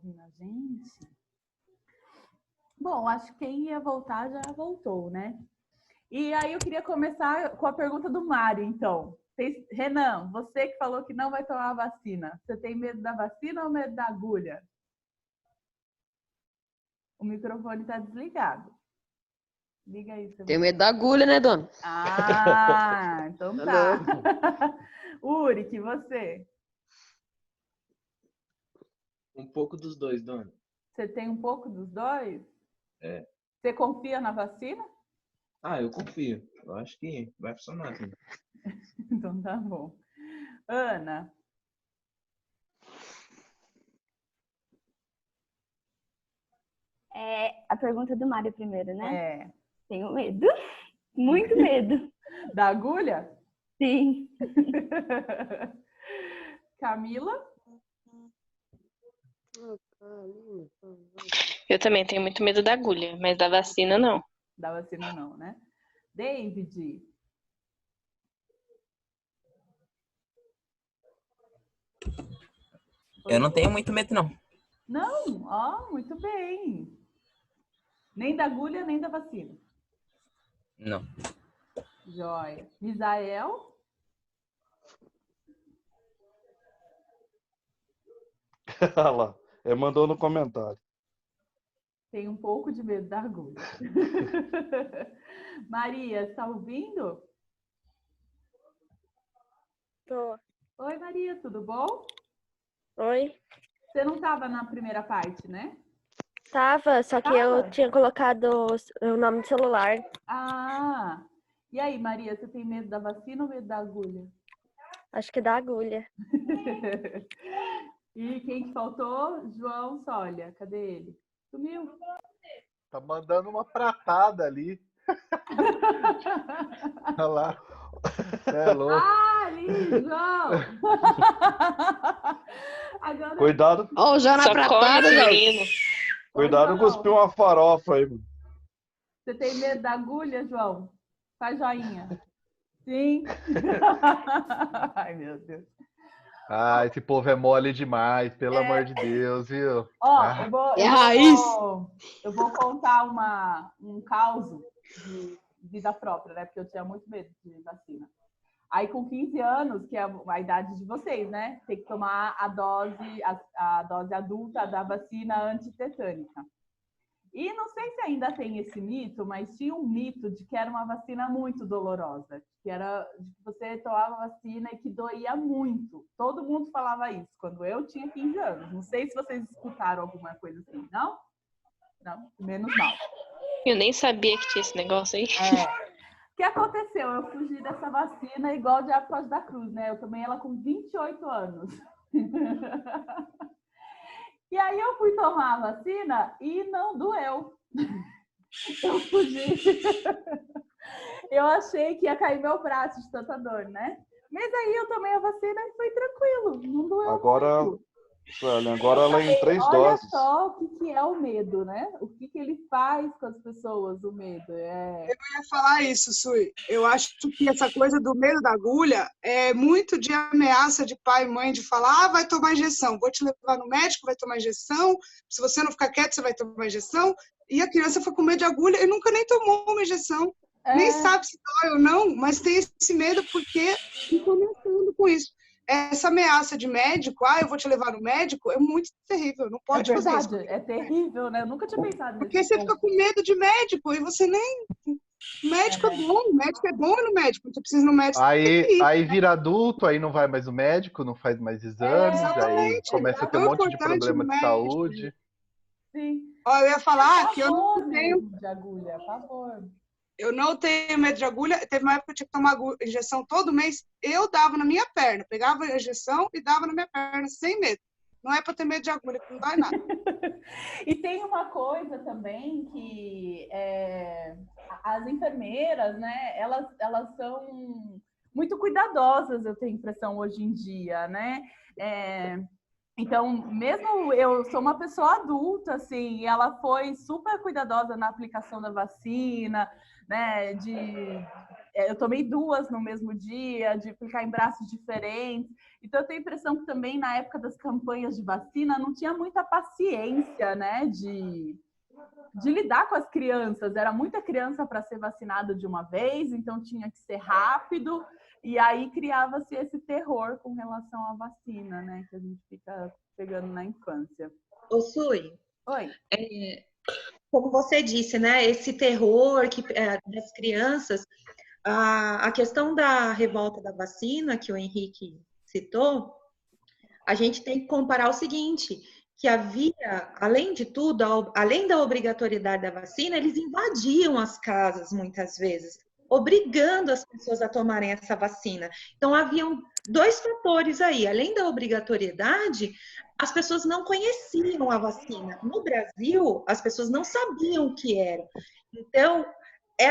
ouvindo a gente? Bom, acho que quem ia voltar já voltou, né? E aí eu queria começar com a pergunta do Mário, então. Renan, você que falou que não vai tomar a vacina, você tem medo da vacina ou medo da agulha? O microfone está desligado. Liga aí. Tenho medo da agulha, né, dona? Ah, então É tá. louco. Uri, que você? Um pouco dos dois, dona. Você tem um pouco dos dois? É. Você confia na vacina? Ah, eu confio. Eu acho que vai funcionar, sim. Então tá bom. Ana? A pergunta do Mário primeiro, né? É. Tenho medo. Muito medo. Da agulha? Sim. Camila? Eu também tenho muito medo da agulha, mas da vacina não. Da vacina não, né? David? Eu não tenho muito medo, não. Não? Ó, muito bem. Nem da agulha, nem da vacina. Não. Joia. Misael? Olha lá, ele mandou no comentário. Tem um pouco de medo da agulha. Maria, está ouvindo? Tô. Oi, Maria, tudo bom? Oi? Você não estava na primeira parte, né? Tava, só que eu tinha colocado o nome do celular. Ah! E aí, Maria, você tem medo da vacina ou medo da agulha? Acho que da agulha. E quem que faltou? João Sólia. Cadê ele? Sumiu. Tá mandando uma pratada ali. Olha lá. É louco. Ah, ali, João! Agora... Cuidado. Ó, já na Só come pratada, esse velho. menino. Cuidado, cuspir uma farofa aí. Você tem medo da agulha, João? Faz joinha. Sim. Ai, meu Deus. Ah, esse povo é mole demais, pelo amor de Deus, viu? Ó, eu vou contar um caos de vida própria, né? Porque eu tinha muito medo de vacina. Aí, com 15 anos, que é a idade de vocês, né? Tem que tomar a dose adulta da vacina antitetânica. E não sei se ainda tem esse mito, mas tinha um mito de que era uma vacina muito dolorosa, que era de que você tomava vacina e que doía muito. Todo mundo falava isso quando eu tinha 15 anos. Não sei se vocês escutaram alguma coisa assim, não? Não, menos mal. Eu nem sabia que tinha esse negócio aí. O que aconteceu? Eu fugi dessa vacina igual o Diabo Foge da Cruz, né? Eu tomei ela com 28 anos. E aí eu fui tomar a vacina e não doeu. Eu fugi. Eu achei que ia cair meu braço de tanta dor, né? Mas aí eu tomei a vacina e foi tranquilo. Não doeu muito. Agora ela é em 3 doses. Olha só o que é o medo, né? O que ele faz com as pessoas, o medo. Eu ia falar isso, Sui. Eu acho que essa coisa do medo da agulha é muito de ameaça de pai e mãe de falar, vai tomar injeção, vou te levar no médico, vai tomar injeção, se você não ficar quieto, você vai tomar injeção. E a criança foi com medo de agulha e nunca nem tomou uma injeção. Nem sabe se dói ou não, mas tem esse medo porque ficou começando com isso. Essa ameaça de médico, eu vou te levar no médico, é muito terrível, não pode fazer isso. É terrível, né? Eu nunca tinha pensado nisso. Porque você fica com medo de médico e você nem... Médico é bom, médico é bom no médico, você precisa ir no médico. Aí vira adulto, aí não vai mais no médico, não faz mais exames, aí começa a ter um monte de problema de saúde. Sim. Eu ia falar que eu não tenho de agulha, por favor. Eu não tenho medo de agulha. Teve uma época que eu tinha que tomar injeção todo mês. Eu dava na minha perna. Pegava a injeção e dava na minha perna, sem medo. Não é para ter medo de agulha, que não dói nada. E tem uma coisa também que as enfermeiras, né? Elas são muito cuidadosas, eu tenho impressão, hoje em dia, né? Então, mesmo eu sou uma pessoa adulta, assim, e ela foi super cuidadosa na aplicação da vacina, né, de eu tomei 2 no mesmo dia, de ficar em braços diferentes. Então, eu tenho a impressão que também na época das campanhas de vacina não tinha muita paciência, né, de lidar com as crianças. Era muita criança para ser vacinada de uma vez, então tinha que ser rápido. E aí criava-se esse terror com relação à vacina, né, que a gente fica pegando na infância. Ô, Sui, Oi. como você disse, né, esse terror das crianças, a questão da revolta da vacina, que o Henrique citou, a gente tem que comparar o seguinte, que havia, além de tudo, além da obrigatoriedade da vacina, eles invadiam as casas muitas vezes, obrigando as pessoas a tomarem essa vacina. Então, haviam 2 fatores aí. Além da obrigatoriedade, as pessoas não conheciam a vacina. No Brasil, as pessoas não sabiam o que era. Então,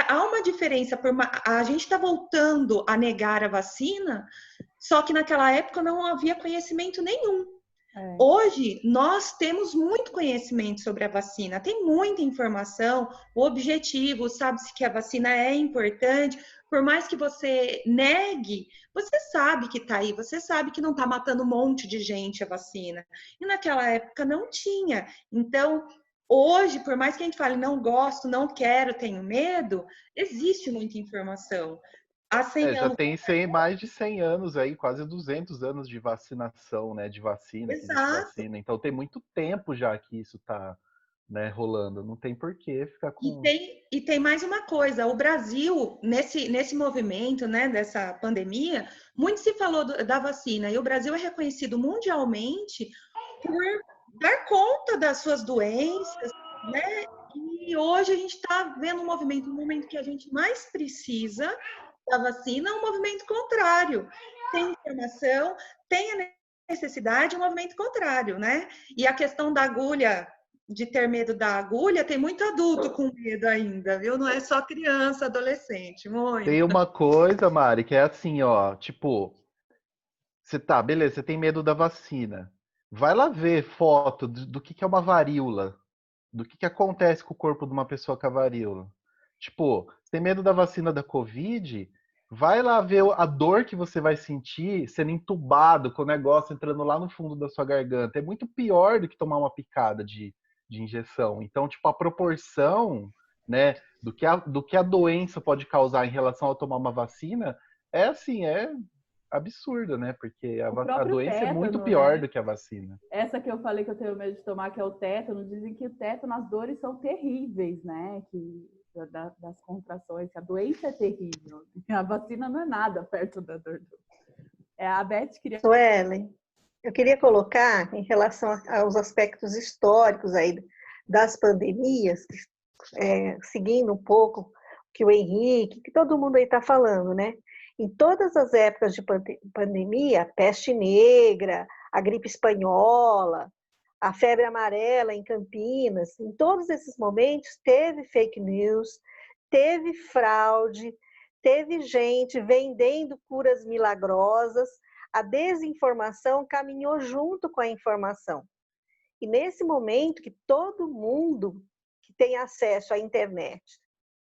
há uma diferença. A gente está voltando a negar a vacina, só que naquela época não havia conhecimento nenhum. Hoje, nós temos muito conhecimento sobre a vacina, tem muita informação, o objetivo, sabe-se que a vacina é importante, por mais que você negue, você sabe que está aí, você sabe que não está matando um monte de gente a vacina. E naquela época não tinha. Então, hoje, por mais que a gente fale não gosto, não quero, tenho medo, existe muita informação. Já tem mais de 100 anos aí, quase 200 anos de vacinação, né? De vacina, que existe vacina. Então tem muito tempo já que isso está, né, rolando. Não tem por que ficar com... E tem mais uma coisa. O Brasil, nesse movimento, né, dessa pandemia, muito se falou da vacina. E o Brasil é reconhecido mundialmente por dar conta das suas doenças, né? E hoje a gente está vendo um momento que a gente mais precisa da vacina, é um movimento contrário. Tem informação, tem a necessidade, um movimento contrário, né? E a questão da agulha, de ter medo da agulha, tem muito adulto com medo ainda, viu? Não é só criança, adolescente, muito. Tem uma coisa, Mari, que é assim, ó, tipo, beleza, você tem medo da vacina. Vai lá ver foto do que é uma varíola, do que acontece com o corpo de uma pessoa com a varíola. Tipo, você tem medo da vacina da Covid? Vai lá ver a dor que você vai sentir sendo entubado com o negócio entrando lá no fundo da sua garganta. É muito pior do que tomar uma picada de injeção. Então, tipo, a proporção, né, do que a doença pode causar em relação a tomar uma vacina é assim, é absurda, né? Porque a doença é muito pior, né, do que a vacina. Essa que eu falei que eu tenho medo de tomar, que é o tétano, dizem que o tétano, as dores são terríveis, né? Das contrações, que a doença é terrível. A vacina não é nada perto da dor. A Beth queria... Suelen, eu queria colocar em relação aos aspectos históricos aí das pandemias, seguindo um pouco o que o Henrique, que todo mundo aí está falando, né? Em todas as épocas de pandemia, a peste negra, a gripe espanhola, a febre amarela em Campinas, em todos esses momentos teve fake news, teve fraude, teve gente vendendo curas milagrosas, a desinformação caminhou junto com a informação. E nesse momento que todo mundo que tem acesso à internet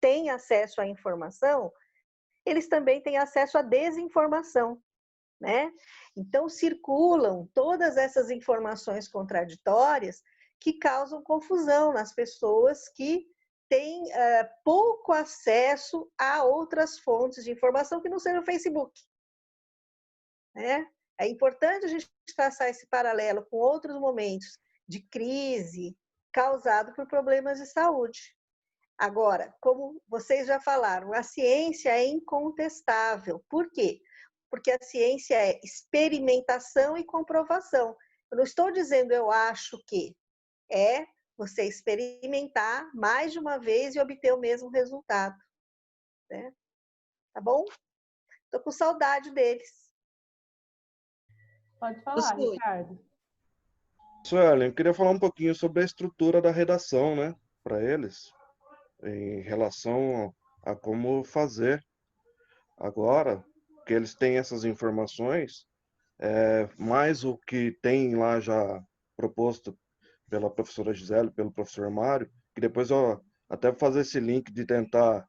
tem acesso à informação, eles também têm acesso à desinformação, né? Então, circulam todas essas informações contraditórias que causam confusão nas pessoas que têm pouco acesso a outras fontes de informação que não sejam o Facebook, né? É importante a gente traçar esse paralelo com outros momentos de crise causado por problemas de saúde. Agora, como vocês já falaram, a ciência é incontestável. Por quê? Porque a ciência é experimentação e comprovação. Eu não estou dizendo eu acho que, é você experimentar mais de uma vez e obter o mesmo resultado, né? Tá bom? Estou com saudade deles. Pode falar, Ricardo. Suelen, eu queria falar um pouquinho sobre a estrutura da redação, né, para eles, em relação a como fazer agora, que eles têm essas informações, mais o que tem lá já proposto pela professora Gisele, pelo professor Mário, que depois eu até vou fazer esse link de tentar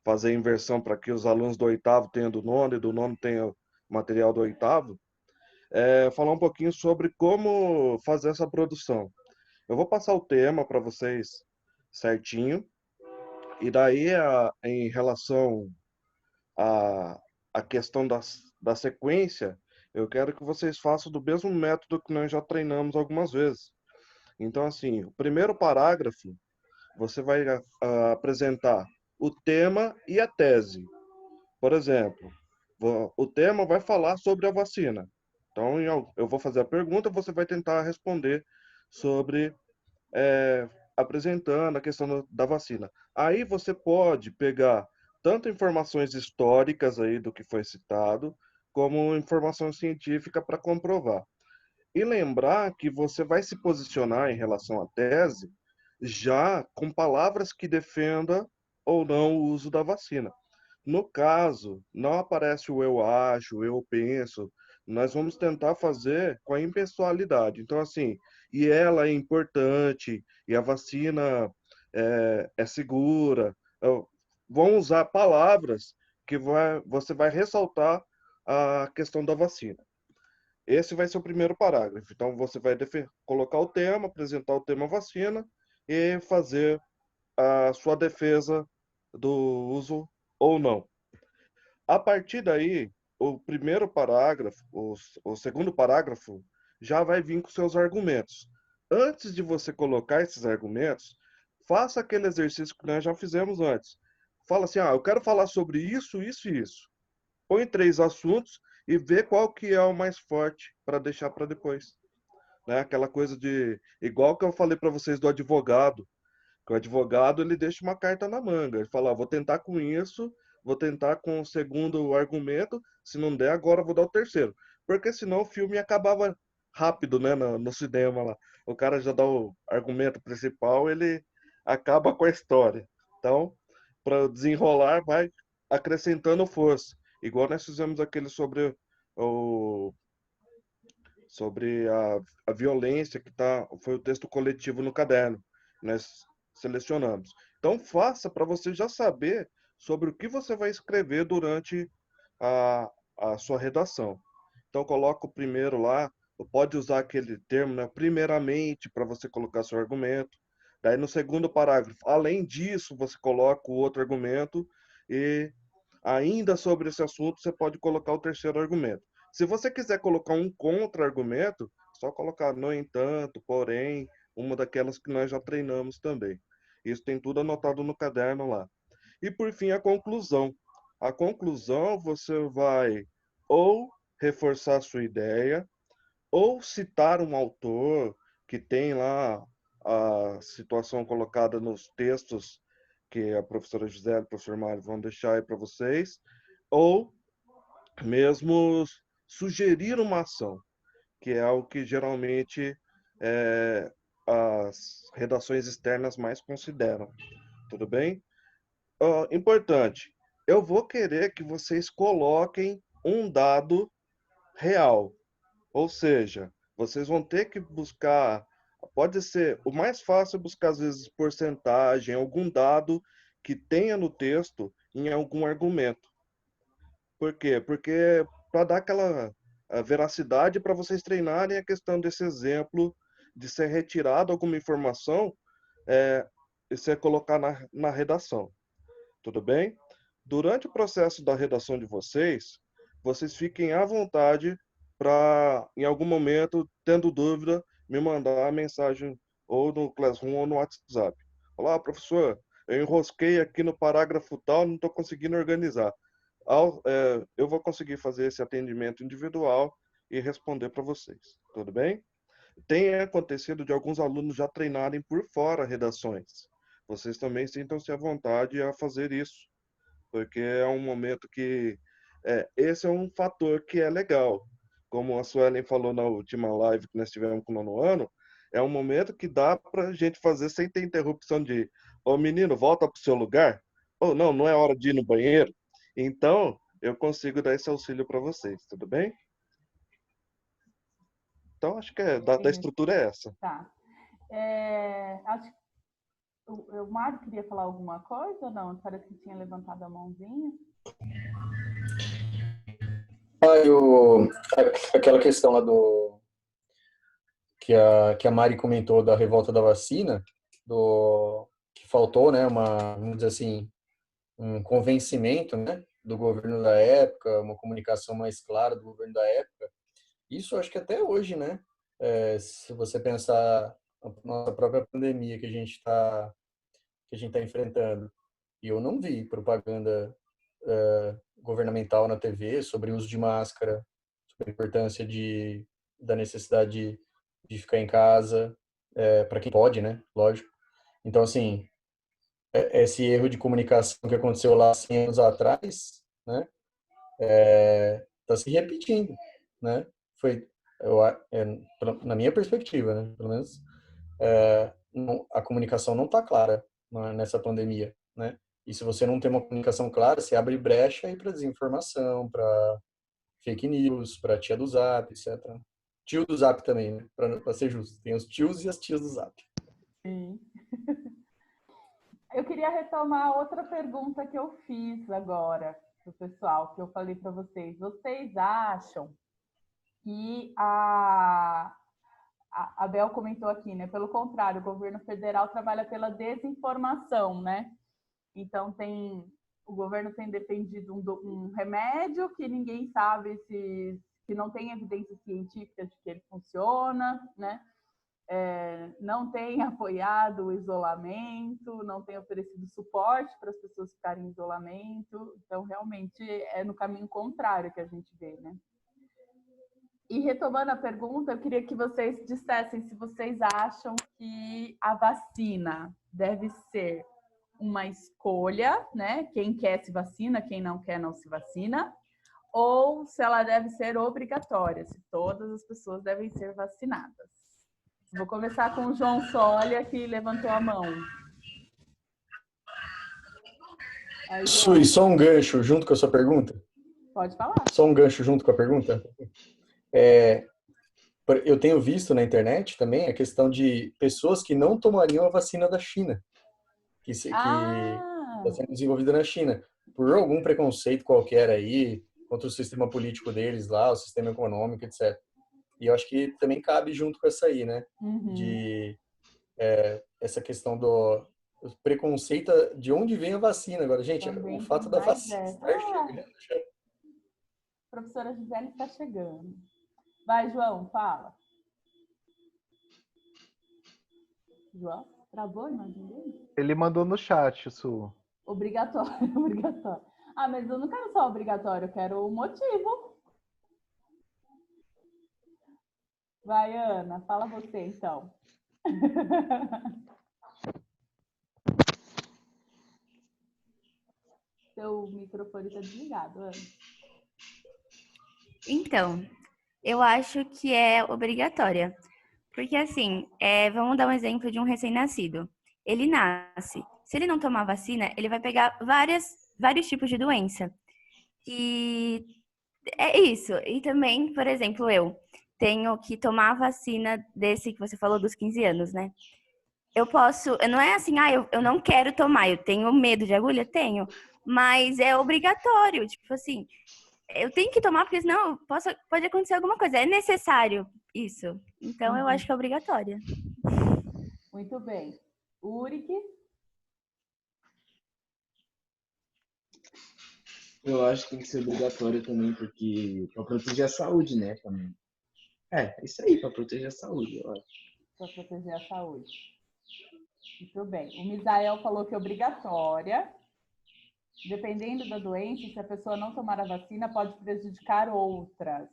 fazer inversão para que os alunos do oitavo tenham do nono e do nono tenham material do oitavo, falar um pouquinho sobre como fazer essa produção. Eu vou passar o tema para vocês certinho, e daí, em relação à questão da sequência, eu quero que vocês façam do mesmo método que nós já treinamos algumas vezes. Então, assim, o primeiro parágrafo, você vai apresentar o tema e a tese. Por exemplo, o tema vai falar sobre a vacina. Então, eu vou fazer a pergunta, você vai tentar responder sobre, apresentando a questão da vacina. Aí você pode pegar tanto informações históricas aí do que foi citado, como informação científica para comprovar. E lembrar que você vai se posicionar em relação à tese já com palavras que defenda ou não o uso da vacina. No caso, não aparece o eu acho, eu penso. Nós vamos tentar fazer com a impessoalidade. Então, assim, e ela é importante, e a vacina é segura. Vão usar palavras que você vai ressaltar a questão da vacina. Esse vai ser o primeiro parágrafo. Então, você vai colocar o tema, apresentar o tema vacina e fazer a sua defesa do uso ou não. A partir daí, o primeiro parágrafo, o segundo parágrafo, já vai vir com seus argumentos. Antes de você colocar esses argumentos, faça aquele exercício que nós já fizemos antes. Fala assim, eu quero falar sobre isso, isso e isso. Põe 3 assuntos e vê qual que é o mais forte para deixar para depois. Né? Aquela coisa de... Igual que eu falei para vocês do advogado. Que o advogado, ele deixa uma carta na manga. Ele fala, vou tentar com isso, vou tentar com o segundo argumento, se não der, agora eu vou dar o terceiro. Porque senão o filme acabava rápido, né, no cinema lá. O cara já dá o argumento principal, ele acaba com a história. Então, para desenrolar, vai acrescentando força. Igual nós fizemos aquele sobre a violência, que foi o texto coletivo no caderno. Nós selecionamos. Então, faça para você já saber sobre o que você vai escrever durante a sua redação. Então, coloca o primeiro lá, pode usar aquele termo, né, primeiramente, para você colocar seu argumento. Daí, no segundo parágrafo, além disso, você coloca o outro argumento e ainda sobre esse assunto, você pode colocar o terceiro argumento. Se você quiser colocar um contra-argumento, só colocar no entanto, porém, uma daquelas que nós já treinamos também. Isso tem tudo anotado no caderno lá. E por fim, a conclusão. A conclusão, você vai ou reforçar a sua ideia, ou citar um autor que tem lá a situação colocada nos textos que a professora Gisele e o professor Mário vão deixar aí para vocês, ou mesmo sugerir uma ação, que é algo que geralmente as redações externas mais consideram. Tudo bem? Importante, eu vou querer que vocês coloquem um dado real, ou seja, vocês vão ter que buscar, pode ser, o mais fácil é buscar às vezes porcentagem, algum dado que tenha no texto em algum argumento. Por quê? Porque para dar aquela veracidade para vocês treinarem a questão desse exemplo de ser retirado alguma informação e ser colocar na redação. Tudo bem? Durante o processo da redação de vocês fiquem à vontade para, em algum momento, tendo dúvida, me mandar a mensagem ou no Classroom ou no WhatsApp. Olá, professor, eu enrosquei aqui no parágrafo tal, não estou conseguindo organizar. Eu vou conseguir fazer esse atendimento individual e responder para vocês. Tudo bem? Tem acontecido de alguns alunos já treinarem por fora redações. Vocês também sintam-se à vontade a fazer isso, porque é um momento que... esse é um fator que é legal. Como a Suelen falou na última live que nós tivemos com o nono ano, é um momento que dá para a gente fazer sem ter interrupção de menino, volta para o seu lugar. Não, não é hora de ir no banheiro. Então, eu consigo dar esse auxílio para vocês, tudo bem? Então, acho que da estrutura é essa. Tá. Acho O Mário queria falar alguma coisa ou não? Parece que tinha levantado a mãozinha. Aquela questão lá que a Mari comentou da revolta da vacina, que faltou, né, vamos dizer assim, um convencimento, né, do governo da época, uma comunicação mais clara do governo da época. Isso acho que até hoje, né, se você pensar na nossa própria pandemia que a gente está enfrentando, e eu não vi propaganda governamental na TV sobre o uso de máscara, sobre a importância da necessidade de ficar em casa, para quem pode, né? Lógico. Então, assim, esse erro de comunicação que aconteceu lá 100 anos atrás, né? Está se repetindo, né? Foi, na minha perspectiva, né? Pelo menos, a comunicação não está clara nessa pandemia, né? E se você não tem uma comunicação clara, você abre brecha aí para desinformação, para fake news, para tia do Zap, etc. Tio do Zap também, né? Para ser justo. Tem os tios e as tias do Zap. Sim. Eu queria retomar outra pergunta que eu fiz agora pro pessoal, que eu falei para vocês. Vocês acham que a Bel comentou aqui, né? Pelo contrário, o governo federal trabalha pela desinformação, né? Então, o governo tem defendido um remédio que ninguém sabe que não tem evidência científica de que ele funciona, né? Não tem apoiado o isolamento, não tem oferecido suporte para as pessoas ficarem em isolamento. Então, realmente, é no caminho contrário que a gente vê, né? E retomando a pergunta, eu queria que vocês dissessem se vocês acham que a vacina deve ser uma escolha, né? Quem quer se vacina, quem não quer não se vacina, ou se ela deve ser obrigatória, se todas as pessoas devem ser vacinadas. Vou começar com o João Solia, que levantou a mão. Sui, só um gancho junto com a sua pergunta? Pode falar. Só um gancho junto com a pergunta? Eu tenho visto na internet também a questão de pessoas que não tomariam a vacina da China, que está sendo desenvolvida na China, por algum preconceito qualquer aí, contra o sistema político deles lá, o sistema econômico, etc. E eu acho que também cabe junto com essa aí, né? De essa questão do preconceito de onde vem a vacina. Agora, gente, também o fato da vacina estar chegando. A professora Gisele está chegando. Vai, João, fala. João, travou a imagem dele? Ele mandou no chat, Su. Obrigatório, obrigatório. Ah, mas eu não quero só obrigatório, eu quero o motivo. Vai, Ana, fala você, então. Seu microfone está desligado, Ana. Então, eu acho que é obrigatória. Porque, assim, vamos dar um exemplo de um recém-nascido. Ele nasce. Se ele não tomar vacina, ele vai pegar vários tipos de doença. E é isso. E também, por exemplo, eu tenho que tomar a vacina desse que você falou dos 15 anos, né? Não é assim, eu não quero tomar, eu tenho medo de agulha? Tenho. Mas é obrigatório, tipo assim, eu tenho que tomar porque senão pode acontecer alguma coisa. É necessário isso. Então, eu acho que é obrigatória. Muito bem. Uric? Eu acho que tem que ser obrigatório também, porque para proteger a saúde, né? Também. Isso aí, para proteger a saúde, eu acho. Para proteger a saúde. Muito bem. O Misael falou que é obrigatória. Dependendo da doença, se a pessoa não tomar a vacina, pode prejudicar outras.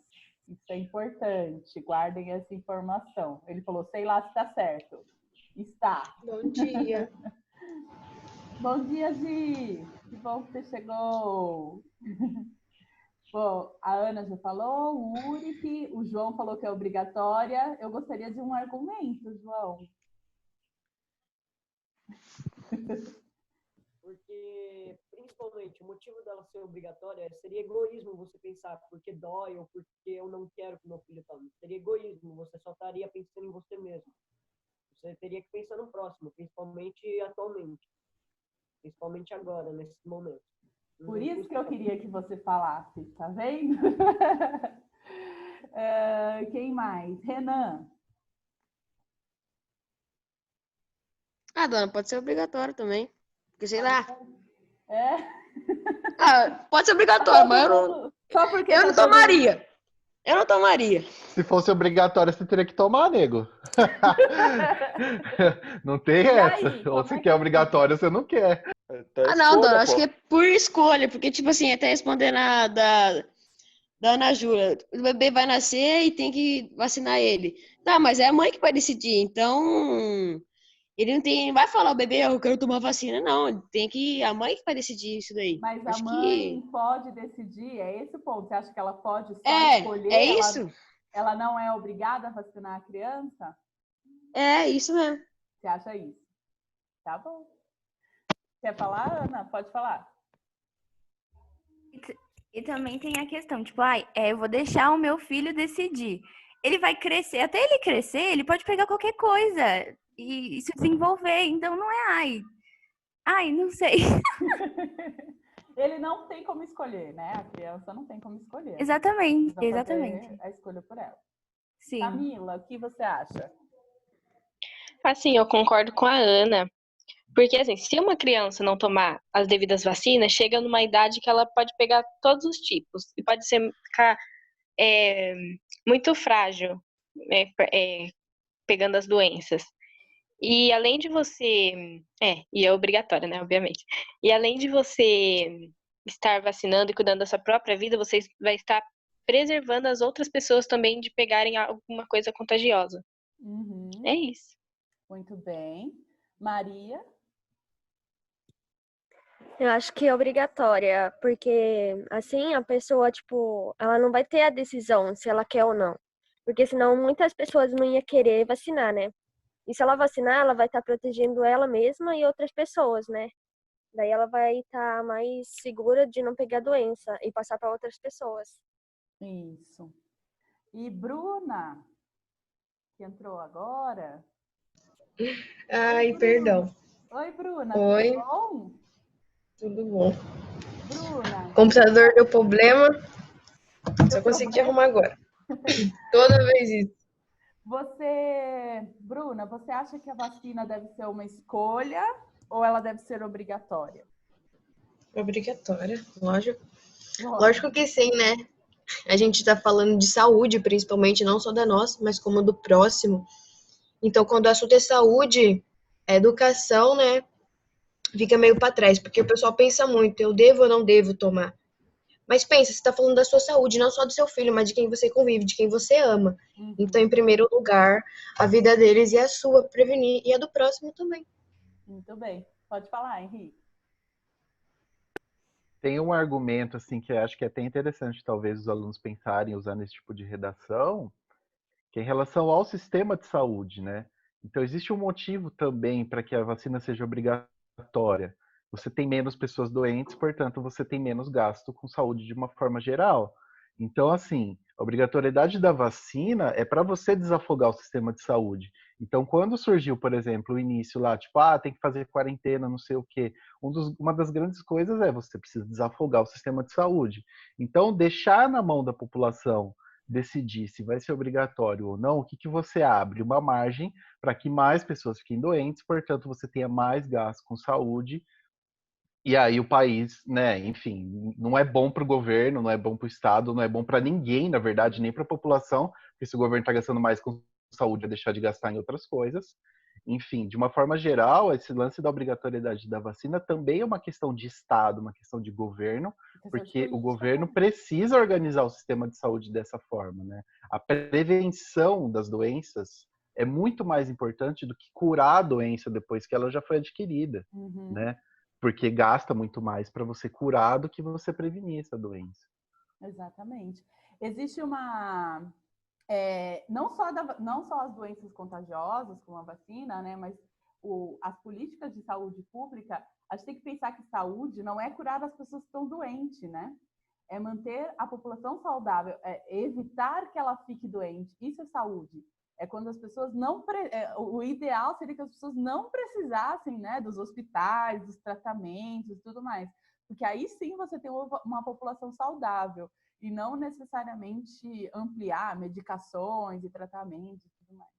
Isso é importante. Guardem essa informação. Ele falou, sei lá se está certo. Está. Bom dia. Bom dia, Gi. Que bom que você chegou. Bom, a Ana já falou, o Uric, o João falou que é obrigatória. Eu gostaria de um argumento, João. Porque, principalmente, o motivo dela ser obrigatória seria egoísmo você pensar porque dói ou porque eu não quero que meu filho tome. Seria egoísmo, você só estaria pensando em você mesmo. Você teria que pensar no próximo, principalmente atualmente. Principalmente agora, nesse momento. Por isso que eu queria que você falasse, tá vendo? Quem mais? Renan. Ah, dona, pode ser obrigatório também. Porque, sei lá. É? Ah, pode ser obrigatório, mas Só porque eu não tomaria. Eu não tomaria. Se fosse obrigatório, você teria que tomar, nego. Não tem E essa. aí, Ou se quer obrigatório, você não quer. Ah, não, dona, acho que é por escolha, porque, tipo assim, até respondendo da Ana Júlia, o bebê vai nascer e tem que vacinar ele. Tá, mas é a mãe que vai decidir, então ele não vai falar o bebê, eu quero tomar vacina, não, tem que, a mãe que vai decidir isso daí. Mas a Acho mãe que pode decidir, é esse o ponto. Você acha que ela pode só escolher? é isso. Ela não é obrigada a vacinar a criança? É, isso mesmo. Você acha isso? Tá bom. Quer falar, Ana? Pode falar. E também tem a questão, tipo, eu vou deixar o meu filho decidir. Ele vai crescer, até ele crescer, ele pode pegar qualquer coisa e se desenvolver. Então não é não sei. Ele não tem como escolher, né? A criança não tem como escolher. Exatamente, Precisa exatamente. fazer a escolha por ela. Sim. Camila, o que você acha? Assim, eu concordo com a Ana. Porque, assim, se uma criança não tomar as devidas vacinas, chega numa idade que ela pode pegar todos os tipos. E pode ficar muito frágil, pegando as doenças. E além de você... e é obrigatório, né, obviamente. E além de você estar vacinando e cuidando da sua própria vida, você vai estar preservando as outras pessoas também de pegarem alguma coisa contagiosa. Uhum. É isso. Muito bem. Maria? Eu acho que é obrigatória, porque assim a pessoa, tipo, ela não vai ter a decisão se ela quer ou não. Porque senão muitas pessoas não iam querer vacinar, né? E se ela vacinar, ela vai estar protegendo ela mesma e outras pessoas, né? Daí ela vai estar mais segura de não pegar doença e passar para outras pessoas. Isso. E Bruna, que entrou agora? Ai, perdão. Oi, Bruna. Oi. Tudo bom? Tudo bom. Bruna. O computador deu problema. Só consegui arrumar agora. Toda vez isso. Bruna, você acha que a vacina deve ser uma escolha ou ela deve ser obrigatória? Obrigatória, lógico. Lógico que sim, né? A gente está falando de saúde, principalmente, não só da nossa, mas como do próximo. Então, quando o assunto é saúde, educação, né, fica meio para trás, porque o pessoal pensa muito, eu devo ou não devo tomar? Mas pensa, você está falando da sua saúde, não só do seu filho, mas de quem você convive, de quem você ama. Uhum. Então, em primeiro lugar, a vida deles e a sua, prevenir, e a do próximo também. Muito bem. Pode falar, Henrique. Tem um argumento assim que eu acho que é até interessante talvez os alunos pensarem usando esse tipo de redação, que é em relação ao sistema de saúde, né? Então existe um motivo também para que a vacina seja obrigatória. Você tem menos pessoas doentes, portanto você tem menos gasto com saúde de uma forma geral. Então assim, a obrigatoriedade da vacina é para você desafogar o sistema de saúde. Então, quando surgiu, por exemplo, o início lá, tipo, tem que fazer quarentena, não sei o quê. Uma das grandes coisas é você precisa desafogar o sistema de saúde. Então, deixar na mão da população decidir se vai ser obrigatório ou não, o que você abre? Uma margem para que mais pessoas fiquem doentes, portanto, você tenha mais gasto com saúde. E aí o país, né, enfim, não é bom para o governo, não é bom para o Estado, não é bom para ninguém, na verdade, nem para a população, porque se o governo está gastando mais com saúde, é deixar de gastar em outras coisas. Enfim, de uma forma geral, esse lance da obrigatoriedade da vacina também é uma questão de Estado, uma questão de governo, porque o governo precisa organizar o sistema de saúde dessa forma, né? A prevenção das doenças é muito mais importante do que curar a doença depois que ela já foi adquirida, né? Porque gasta muito mais para você curar do que você prevenir essa doença. Exatamente. Existe uma... não só as doenças contagiosas, como a vacina, né, mas as políticas de saúde pública, a gente tem que pensar que saúde não é curar as pessoas que estão doentes, né? É manter a população saudável, é evitar que ela fique doente. Isso é saúde. É quando as pessoas não... O ideal seria que as pessoas não precisassem, né, dos hospitais, dos tratamentos e tudo mais. Porque aí sim você tem uma população saudável e não necessariamente ampliar medicações e tratamentos e tudo mais.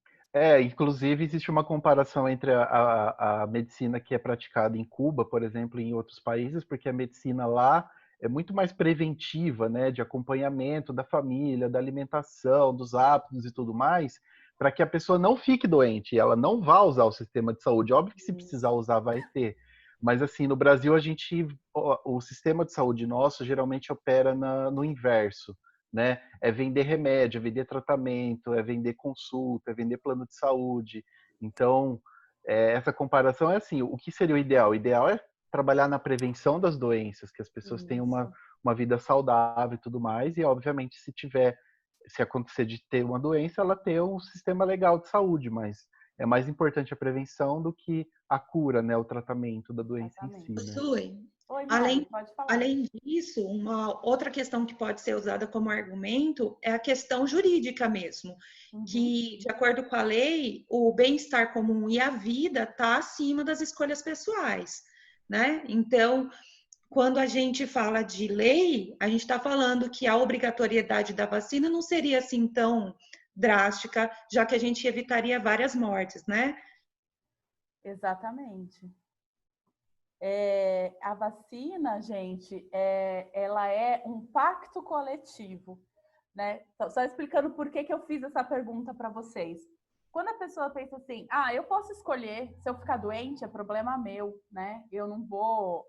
Inclusive existe uma comparação entre a medicina que é praticada em Cuba, por exemplo, e em outros países, porque a medicina lá é muito mais preventiva, né, de acompanhamento da família, da alimentação, dos hábitos e tudo mais, para que a pessoa não fique doente, ela não vá usar o sistema de saúde. Óbvio que se precisar usar, vai ter. Mas assim, no Brasil o sistema de saúde nosso geralmente opera no inverso. Né? É vender remédio, é vender tratamento, é vender consulta, é vender plano de saúde. Então, essa comparação é assim, o que seria o ideal? O ideal é trabalhar na prevenção das doenças, que as pessoas tenham uma vida saudável e tudo mais, e obviamente se acontecer de ter uma doença, ela ter um sistema legal de saúde, mas é mais importante a prevenção do que a cura, né? O tratamento da doença em si, né? Sui, Oi, Mari, pode falar. além disso, uma outra questão que pode ser usada como argumento é a questão jurídica mesmo, que, de acordo com a lei, o bem-estar comum e a vida está acima das escolhas pessoais, né? Então, quando a gente fala de lei, a gente está falando que a obrigatoriedade da vacina não seria assim tão drástica, já que a gente evitaria várias mortes, né? Exatamente. A vacina, gente, ela é um pacto coletivo, né? Só explicando por que eu fiz essa pergunta para vocês. Quando a pessoa pensa assim, eu posso escolher, se eu ficar doente, é problema meu, né? Eu não vou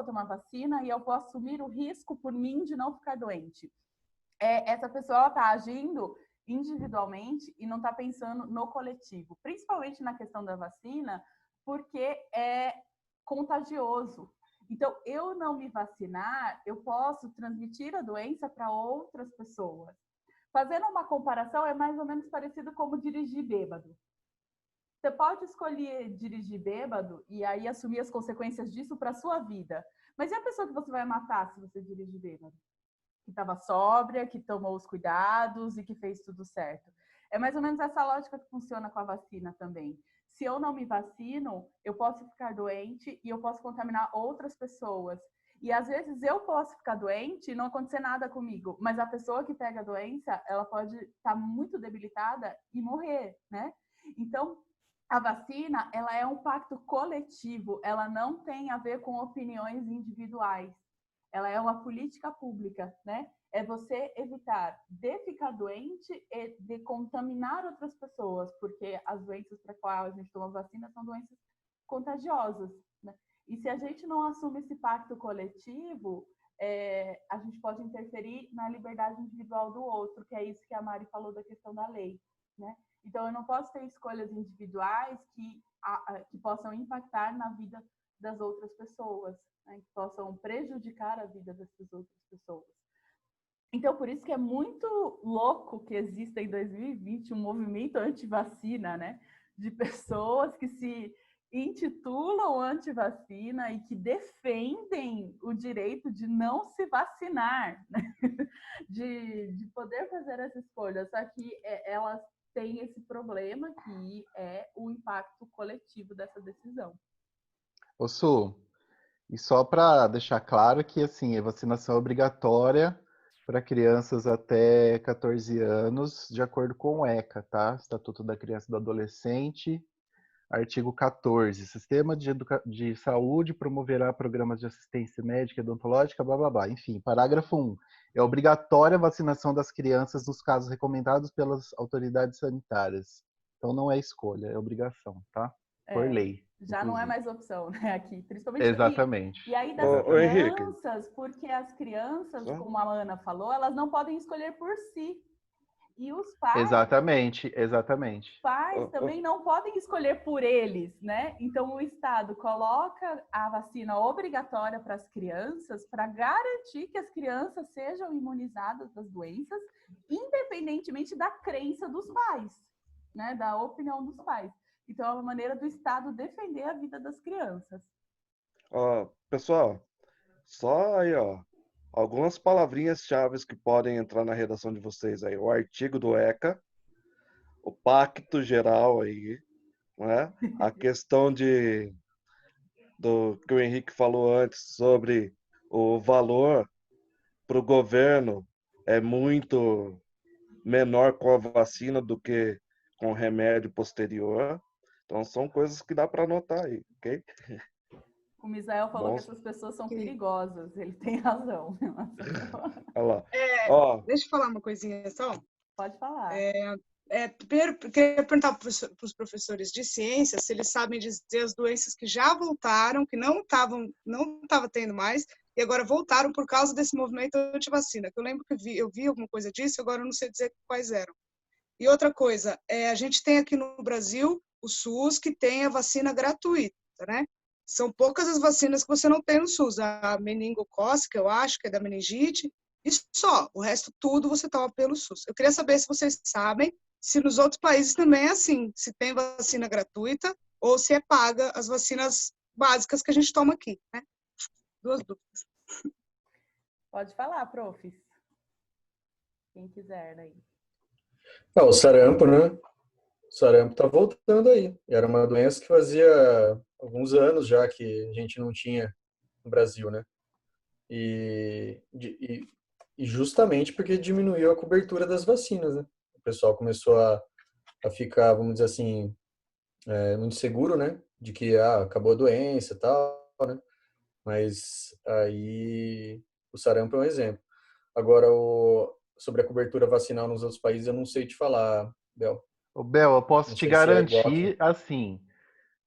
tomar vacina e eu vou assumir o risco por mim de não ficar doente. Essa pessoa está agindo individualmente e não está pensando no coletivo, principalmente na questão da vacina, porque é contagioso. Então, eu não me vacinar, eu posso transmitir a doença para outras pessoas. Fazendo uma comparação, é mais ou menos parecido como dirigir bêbado. Você pode escolher dirigir bêbado e aí assumir as consequências disso para a sua vida. Mas e a pessoa que você vai matar se você dirigir bêbado? Que estava sóbria, que tomou os cuidados e que fez tudo certo. É mais ou menos essa lógica que funciona com a vacina também. Se eu não me vacino, eu posso ficar doente e eu posso contaminar outras pessoas. E às vezes eu posso ficar doente e não acontecer nada comigo, mas a pessoa que pega a doença, ela pode estar muito debilitada e morrer, né? Então, a vacina, ela é um pacto coletivo, ela não tem a ver com opiniões individuais. Ela é uma política pública, né? É você evitar de ficar doente e de contaminar outras pessoas, porque as doenças para quais a gente toma vacina são doenças contagiosas, né? E se a gente não assume esse pacto coletivo, a gente pode interferir na liberdade individual do outro, que é isso que a Mari falou da questão da lei, né? Então, eu não posso ter escolhas individuais que possam impactar na vida das outras pessoas, né? Que possam prejudicar a vida dessas outras pessoas. Então, por isso que é muito louco que exista em 2020 um movimento anti-vacina, né? De pessoas que se intitulam anti-vacina e que defendem o direito de não se vacinar, né? de poder fazer essa escolha. Só que elas têm esse problema que é o impacto coletivo dessa decisão. Ô, Su, e só para deixar claro que assim, a vacinação é obrigatória para crianças até 14 anos, de acordo com o ECA, tá? Estatuto da Criança e do Adolescente, artigo 14. Sistema de saúde promoverá programas de assistência médica e odontológica, blá, blá, blá. Enfim, parágrafo 1. É obrigatória a vacinação das crianças nos casos recomendados pelas autoridades sanitárias. Então não é escolha, é obrigação, tá? Por lei. Já não é mais opção, né, aqui, principalmente. Exatamente. E aí das crianças, porque as crianças, como a Ana falou, elas não podem escolher por si. E os pais... Exatamente. Os pais também não podem escolher por eles, né? Então o Estado coloca a vacina obrigatória para as crianças para garantir que as crianças sejam imunizadas das doenças, independentemente da crença dos pais, né? Da opinião dos pais. Então, é uma maneira do Estado defender a vida das crianças. Pessoal, só aí, algumas palavrinhas-chave que podem entrar na redação de vocês aí. O artigo do ECA, o pacto geral aí, não é? A questão do que o Henrique falou antes sobre o valor para o governo é muito menor com a vacina do que com o remédio posterior. Então, são coisas que dá para anotar aí, ok? O Misael falou que Bom, essas pessoas são perigosas. Ele tem razão. olha lá. Ó, Deixa eu falar uma coisinha só. Pode falar. Primeiro, queria perguntar para os professores de ciência se eles sabem dizer as doenças que já voltaram, que não estava tendo mais, e agora voltaram por causa desse movimento anti-vacina. Eu lembro que eu vi alguma coisa disso, agora eu não sei dizer quais eram. E outra coisa, a gente tem aqui no Brasil o SUS, que tem a vacina gratuita, né? São poucas as vacinas que você não tem no SUS. A meningocócica, eu acho, que é da meningite, e só. O resto tudo você toma pelo SUS. Eu queria saber se vocês sabem se nos outros países também é assim, se tem vacina gratuita ou se é paga as vacinas básicas que a gente toma aqui, né? Duas dúvidas. Pode falar, profs. Quem quiser aí. O sarampo, né? O sarampo tá voltando aí. Era uma doença que fazia alguns anos já que a gente não tinha no Brasil, né? E justamente porque diminuiu a cobertura das vacinas, né? O pessoal começou a ficar, vamos dizer assim, muito seguro, né? De que acabou a doença e tal, né? Mas aí o sarampo é um exemplo. Agora, sobre a cobertura vacinal nos outros países, eu não sei te falar, Bel. Ô, Bel, eu posso Não te sei se é igual garantir, aqui. assim,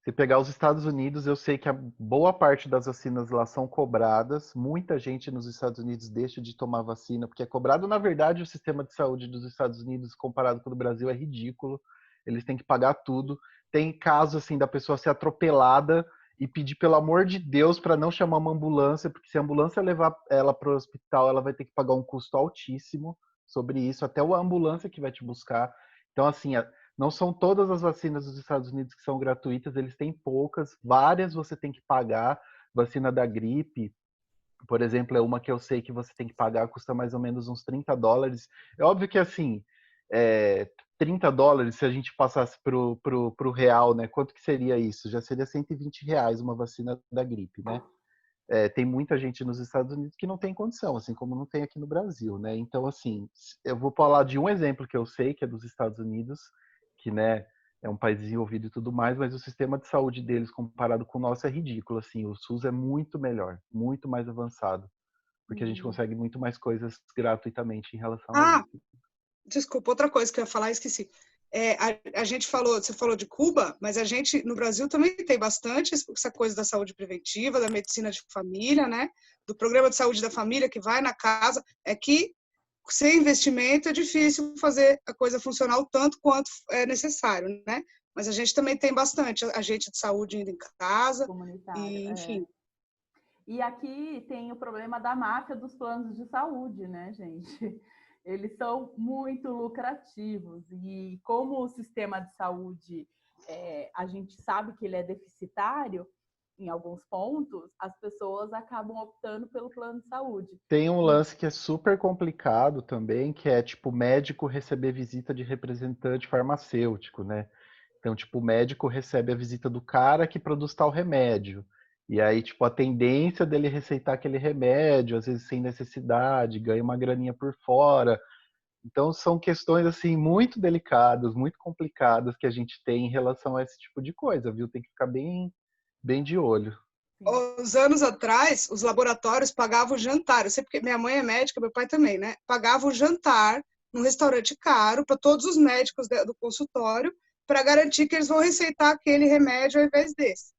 se pegar os Estados Unidos, eu sei que a boa parte das vacinas lá são cobradas. Muita gente nos Estados Unidos deixa de tomar vacina, porque é cobrado. Na verdade, o sistema de saúde dos Estados Unidos, comparado com o do Brasil, é ridículo. Eles têm que pagar tudo. Tem caso, assim, da pessoa ser atropelada e pedir, pelo amor de Deus, para não chamar uma ambulância, porque se a ambulância levar ela para o hospital, ela vai ter que pagar um custo altíssimo sobre isso, até a ambulância que vai te buscar. Então, assim, não são todas as vacinas dos Estados Unidos que são gratuitas, eles têm poucas, várias você tem que pagar. Vacina da gripe, por exemplo, é uma que eu sei que você tem que pagar, custa mais ou menos uns $30. É óbvio que, assim, $30, se a gente passasse pro real, né? Quanto que seria isso? Já seria R$120 uma vacina da gripe, né? Tem muita gente nos Estados Unidos que não tem condição, assim como não tem aqui no Brasil, né? Então, assim, eu vou falar de um exemplo que eu sei, que é dos Estados Unidos, que, né, é um país desenvolvido e tudo mais, mas o sistema de saúde deles comparado com o nosso é ridículo, assim, o SUS é muito melhor, muito mais avançado, porque a gente consegue muito mais coisas gratuitamente em relação a isso. Desculpa, outra coisa que eu ia falar, esqueci. A gente falou, você falou de Cuba, mas a gente, no Brasil, também tem bastante essa coisa da saúde preventiva, da medicina de família, né? Do programa de saúde da família, que vai na casa. É que, sem investimento, é difícil fazer a coisa funcionar o tanto quanto é necessário, né? Mas a gente também tem bastante agente de saúde indo em casa, e, enfim. E aqui tem o problema da máfia dos planos de saúde, né, gente? Eles são muito lucrativos e como o sistema de saúde, a gente sabe que ele é deficitário em alguns pontos, as pessoas acabam optando pelo plano de saúde. Tem um lance que é super complicado também, que é, tipo, médico receber visita de representante farmacêutico, né? Então, tipo, o médico recebe a visita do cara que produz tal remédio. E aí, tipo, a tendência dele receitar aquele remédio, às vezes sem necessidade, ganha uma graninha por fora. Então, são questões, assim, muito delicadas, muito complicadas que a gente tem em relação a esse tipo de coisa, viu? Tem que ficar bem, bem de olho. Uns anos atrás, os laboratórios pagavam o jantar. Eu sei porque minha mãe é médica, meu pai também, né? Pagavam o jantar num restaurante caro para todos os médicos do consultório para garantir que eles vão receitar aquele remédio ao invés desse.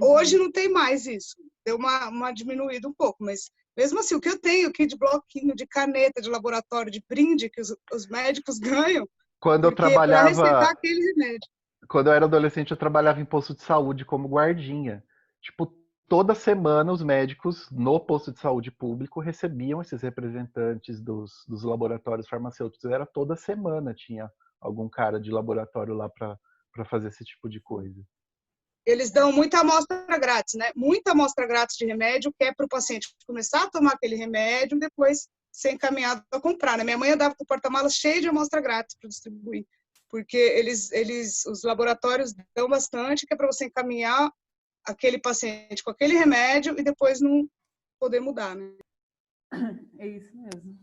Hoje não tem mais isso. Deu uma diminuída um pouco, mas mesmo assim, o que eu tenho aqui de bloquinho, de caneta, de laboratório, de brinde que os médicos ganham, Quando eu para trabalhava, receitar aquele remédio. Quando eu era adolescente, eu trabalhava em posto de saúde como guardinha. Tipo, toda semana os médicos no posto de saúde público recebiam esses representantes dos laboratórios farmacêuticos. Era toda semana tinha algum cara de laboratório lá para fazer esse tipo de coisa. Eles dão muita amostra grátis, né? Muita amostra grátis de remédio, que é para o paciente começar a tomar aquele remédio e depois ser encaminhado a comprar, né? Minha mãe andava com o porta-malas cheio de amostra grátis para distribuir porque os laboratórios dão bastante, que é para você encaminhar aquele paciente com aquele remédio e depois não poder mudar, né? É isso mesmo.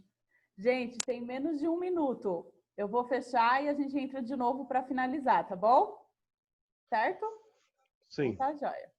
Gente, tem menos de 1 minuto. Eu vou fechar e a gente entra de novo para finalizar, tá bom? Certo? Sim. Então tá, joia.